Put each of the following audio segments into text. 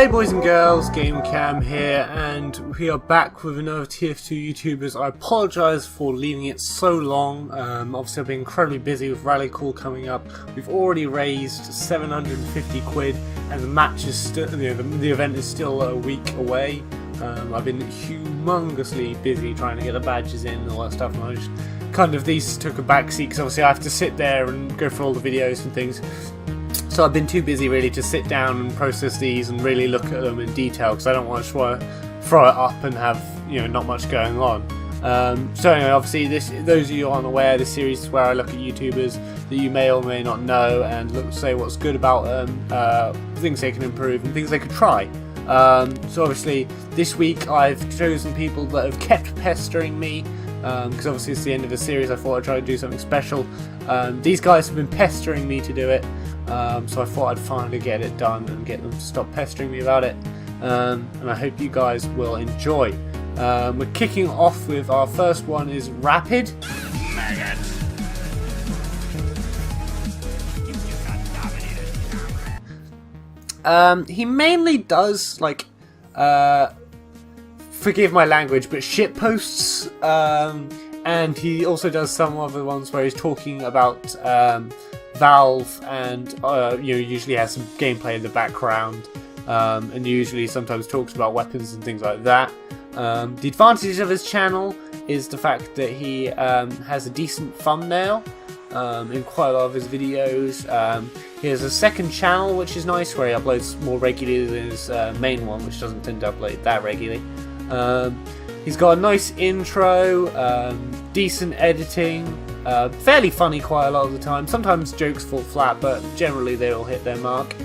Hey boys and girls, GameCam here, and we are back with another TF2 Youtubers. I apologise for leaving it so long. Obviously I've been incredibly busy with Rally Call coming up. We've already raised 750 quid and the match is still, the event is still a week away. I've been humongously busy trying to get the badges in and all that stuff, and I just kind of, these took a backseat because obviously I have to sit there and go through all the videos and things. So I've been too busy really to sit down and process these and really look at them in detail because I don't want to throw it up and have not much going on. So anyway, obviously those of you who aren't aware, this series is where I look at YouTubers that you may or may not know and say what's good about them, things they can improve and things they could try. So obviously this week I've chosen people that have kept pestering me because obviously it's the end of the series. I thought I'd try to do something special. These guys have been pestering me to do it. So I thought I'd finally get it done and get them to stop pestering me about it, and I hope you guys will enjoy. We're kicking off with our first one is Rapid. He mainly does like forgive my language, but shit posts, and he also does some other ones where he's talking about Valve and usually has some gameplay in the background, and usually sometimes talks about weapons and things like that. The advantage of his channel is the fact that he has a decent thumbnail in quite a lot of his videos. He has a second channel which is nice, where he uploads more regularly than his main one, which doesn't tend to upload that regularly. He's got a nice intro, decent editing, fairly funny quite a lot of the time. Sometimes jokes fall flat, but generally they all hit their mark.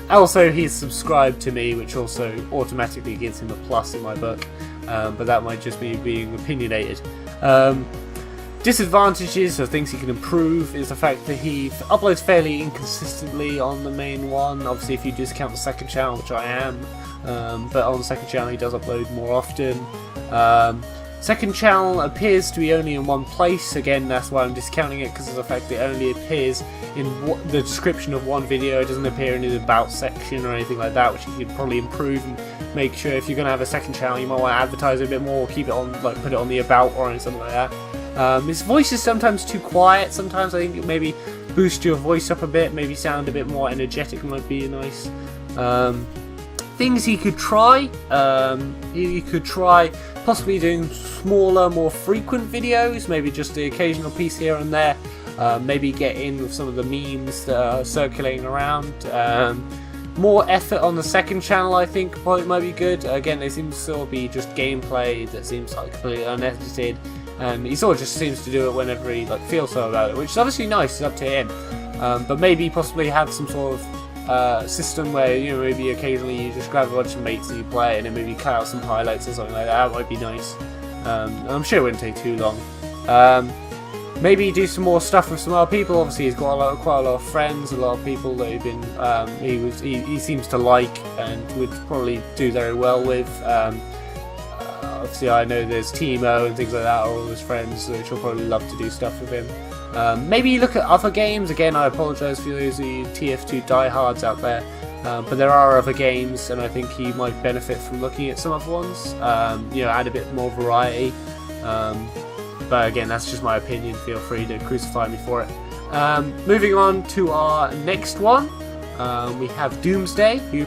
Also, he's subscribed to me, which also automatically gives him a plus in my book, but that might just be being opinionated. Disadvantages of things he can improve is the fact that he uploads fairly inconsistently on the main one. Obviously, if you discount the second channel, which I am, but on the second channel he does upload more often. Second channel appears to be only in one place. Again, that's why I'm discounting it, because of the fact that it only appears in the description of one video. It doesn't appear in the about section or anything like that, which you could probably improve and make sure if you're going to have a second channel you might want to advertise it a bit more, keep it on, like put it on the about or something like that. His voice is sometimes too quiet. Sometimes I think maybe boost your voice up a bit, maybe sound a bit more energetic might be nice. Things he could try, he could try possibly doing smaller, more frequent videos, maybe just the occasional piece here and there, maybe get in with some of the memes that are circulating around. More effort on the second channel I think probably might be good. Again, there seems to still be just gameplay that seems like completely unedited, and he sort of just seems to do it whenever he feels so about it, which is obviously nice, it's up to him. But maybe possibly have some sort of system where maybe occasionally you just grab a bunch of mates and you play, and then maybe cut out some highlights or something like that. That might be nice. I'm sure it wouldn't take too long. Maybe do some more stuff with some other people. Obviously he's got quite a lot of friends, a lot of people that have been he seems to like and would probably do very well with. Obviously I know there's Timo and things like that are all his friends, which will probably love to do stuff with him. Maybe look at other games. Again, I apologise for those of you TF2 diehards out there, but there are other games, and I think he might benefit from looking at some other ones. Add a bit more variety. But again, that's just my opinion. Feel free to crucify me for it. Moving on to our next one, we have Doomsday, who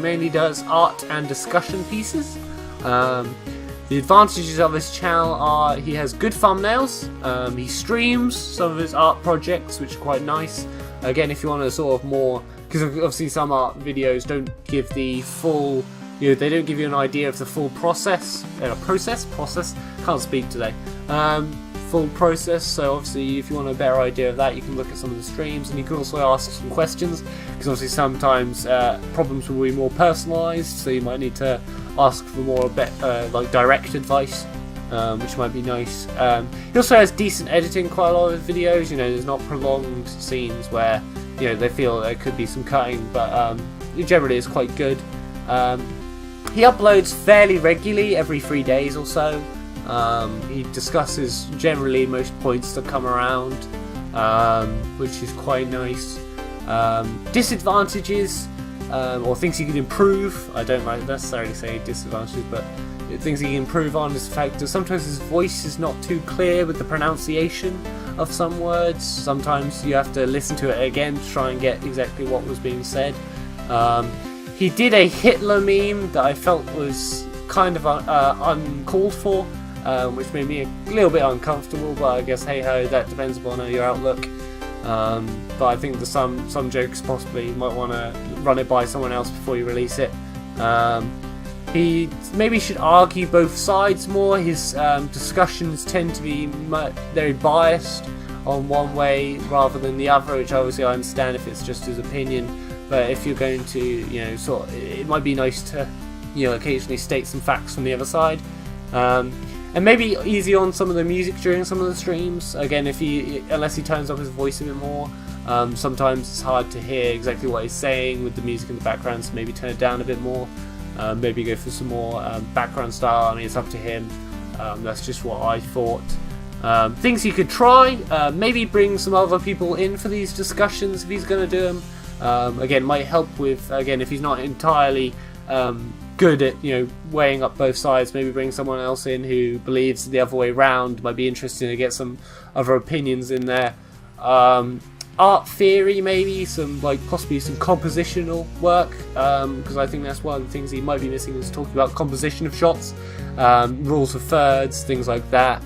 mainly does art and discussion pieces. The advantages of his channel are he has good thumbnails, he streams some of his art projects, which are quite nice. Again, if you want to sort of more, because obviously some art videos don't give the full, they don't give you an idea of the full process, can't speak today, full process. So obviously if you want a better idea of that, you can look at some of the streams, and you can also ask some questions, because obviously sometimes problems will be more personalised, so you might need to ask for more direct advice, which might be nice. He also has decent editing, quite a lot of videos. There's not prolonged scenes where they feel there could be some cutting, but generally it's quite good. He uploads fairly regularly, every 3 days or so. He discusses generally most points that come around, which is quite nice. Disadvantages, or things he could improve. I don't like necessarily say disadvantages, but things he can improve on is the fact that sometimes his voice is not too clear with the pronunciation of some words. Sometimes you have to listen to it again to try and get exactly what was being said. He did a Hitler meme that I felt was kind of uncalled for, which made me a little bit uncomfortable, but I guess hey ho, that depends upon your outlook. But I think there's some jokes possibly you might want to run it by someone else before you release it. He maybe should argue both sides more. His discussions tend to be very biased on one way rather than the other, which obviously I understand if it's just his opinion. But if you're going to, it might be nice to, occasionally state some facts from the other side. And maybe easy on some of the music during some of the streams. Again, unless he turns up his voice a bit more, sometimes it's hard to hear exactly what he's saying with the music in the background, so maybe turn it down a bit more. Maybe go for some more background style. I mean, it's up to him. That's just what I thought. Things he could try, maybe bring some other people in for these discussions if he's going to do them. Again, might help with, if he's not entirely good at weighing up both sides, maybe bring someone else in who believes the other way round. Might be interesting to get some other opinions in there. Art theory, maybe possibly some compositional work, because I think that's one of the things he might be missing is talking about composition of shots, rules of thirds, things like that.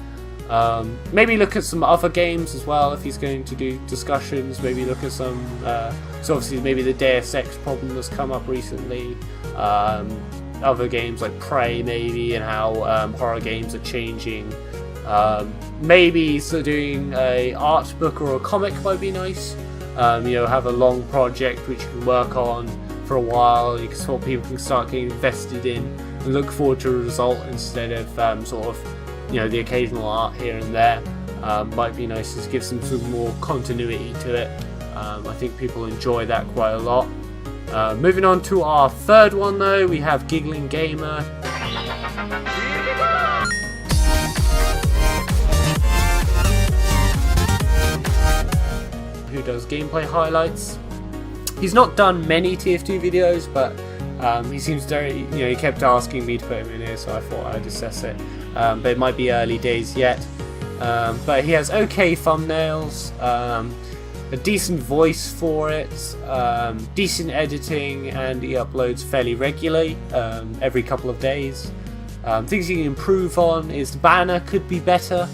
Maybe look at some other games as well if he's going to do discussions. Maybe look at some, so obviously maybe the Deus Ex problem that's come up recently, other games like Prey maybe, and how horror games are changing. Maybe doing a art book or a comic might be nice. Have a long project which you can work on for a while. You can people can start getting invested in and look forward to a result instead of the occasional art here and there. Might be nice to give some more continuity to it. I think people enjoy that quite a lot. Moving on to our third one though, we have Giggling Gamer. Who does gameplay highlights. He's not done many TF2 videos, but he seems very, he kept asking me to put him in here, so I thought I'd assess it. But it might be early days yet. But he has okay thumbnails, a decent voice for it, decent editing, and he uploads fairly regularly, every couple of days. Things he can improve on is the banner could be better.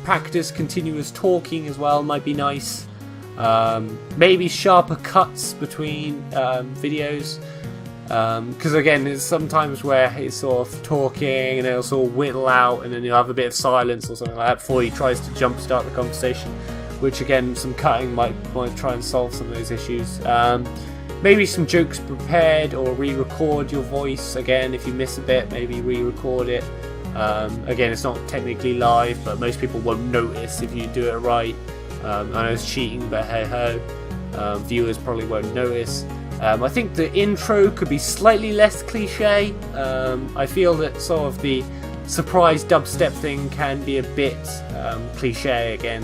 Practice continuous talking as well might be nice. Maybe sharper cuts between videos. Because again, there's sometimes where he's sort of talking and it'll sort of whittle out, and then you'll have a bit of silence or something like that before he tries to jumpstart the conversation. Which again, some cutting might try and solve some of those issues. Maybe some jokes prepared, or re-record your voice. Again, if you miss a bit, maybe re-record it. Again, it's not technically live, but most people won't notice if you do it right. I know it's cheating, but hey ho. Viewers probably won't notice. I think the intro could be slightly less cliche. I feel that sort of the surprise dubstep thing can be a bit cliche again.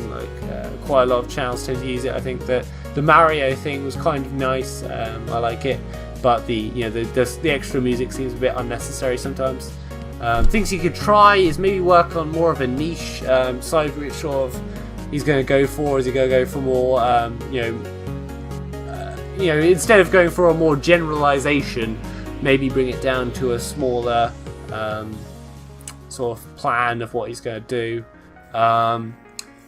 Quite a lot of channels tend to use it. I think that the Mario thing was kind of nice. I like it, but the extra music seems a bit unnecessary sometimes. Things you could try is maybe work on more of a niche side, which sort of he's going to go for. Is he going to go for more, instead of going for a more generalization, maybe bring it down to a smaller sort of plan of what he's going to do.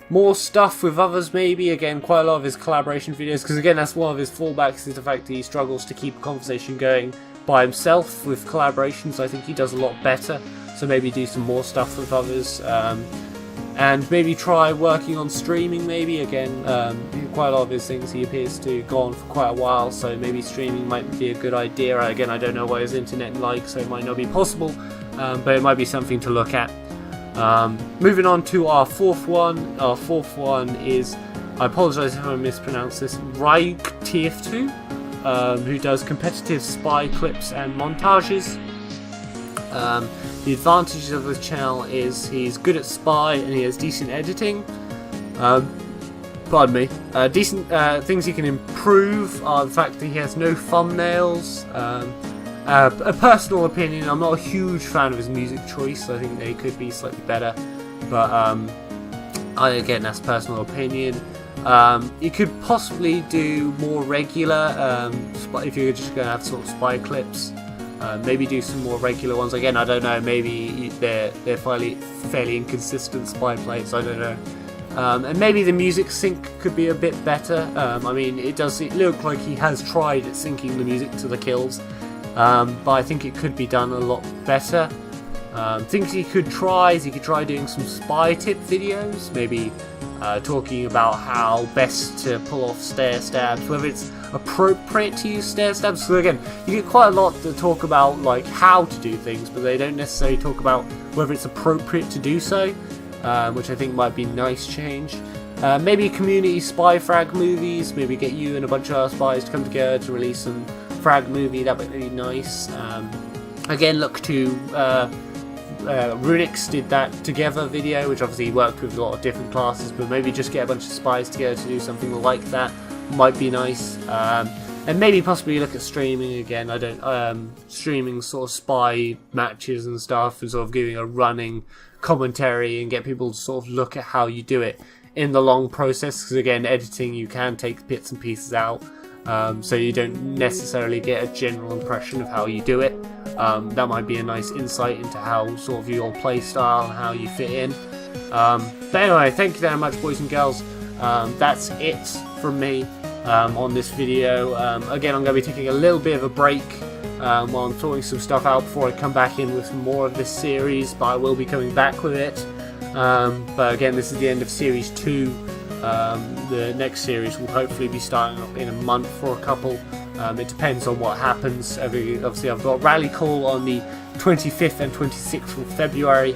More stuff with others maybe. Again, quite a lot of his collaboration videos, because again, that's one of his fallbacks, is the fact that he struggles to keep a conversation going by himself. With collaborations, I think he does a lot better, so maybe do some more stuff with others, and maybe try working on streaming maybe. Again, quite a lot of his things he appears to go on for quite a while, so maybe streaming might be a good idea. Again, I don't know what his internet like, so it might not be possible, but it might be something to look at. Moving on to our fourth one. Our fourth one is, I apologise if I mispronounce this, Ryuktf2, who does competitive spy clips and montages. The advantages of this channel is he's good at spy and he has decent editing. pardon me. Decent things he can improve are the fact that he has no thumbnails. A personal opinion, I'm not a huge fan of his music choice. I think they could be slightly better, but again, that's personal opinion. You could possibly do more regular, if you're just going to have sort of spy clips. Maybe do some more regular ones. Again, I don't know. Maybe they're fairly inconsistent spy plates. I don't know. And maybe the music sync could be a bit better. I mean, it look like he has tried at syncing the music to the kills, but I think it could be done a lot better. Things he could try is he could try doing some spy tip videos, maybe talking about how best to pull off stair stabs, whether it's appropriate to use stair stabs. So again, you get quite a lot to talk about like how to do things, but they don't necessarily talk about whether it's appropriate to do so, which I think might be a nice change. Maybe community spy frag movies, maybe get you and a bunch of other spies to come together to release some frag movie. That would be really nice. Again, look to Ryuktf2 did that together video, which obviously worked with a lot of different classes, but maybe just get a bunch of spies together to do something like that might be nice. And maybe possibly look at streaming again. I don't streaming sort of spy matches and stuff, and sort of giving a running commentary and get people to sort of look at how you do it in the long process, because again, editing, you can take bits and pieces out, so you don't necessarily get a general impression of how you do it. That might be a nice insight into how sort of your play style and how you fit in. But anyway, thank you very much, boys and girls. That's it from me on this video. Again, I'm going to be taking a little bit of a break while I'm sorting some stuff out before I come back in with some more of this series, but I will be coming back with it. But again, this is the end of series 2. The next series will hopefully be starting up in a month or a couple. It depends on what happens. Obviously, I've got Rally Call on the 25th and 26th of February,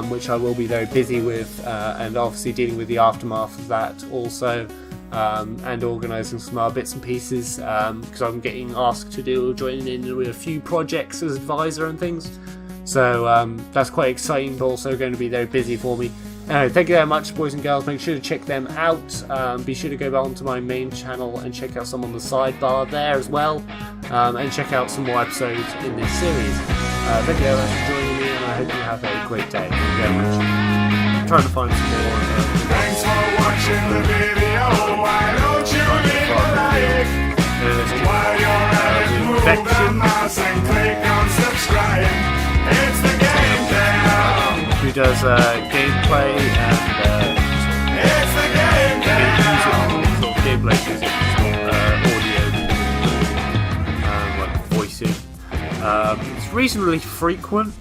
which I will be very busy with, and obviously dealing with the aftermath of that also, and organising some other bits and pieces, because I'm getting asked to join in with a few projects as advisor and things. So that's quite exciting, but also going to be very busy for me. Anyway, thank you very much, boys and girls. Make sure to check them out. Be sure to go on to my main channel and check out some on the sidebar there as well, and check out some more episodes in this series. Thank you very much for joining me, and I hope you have a great day. Thank you very much. I'm trying to find some more. Thanks for watching the video. Why don't you leave a like? While you're at it, move the mouse and click on subscribe. It's the Game Channel, who does gameplay and it's the Game Channel, sort of gameplay music, audio, like voicing. It's reasonably frequent.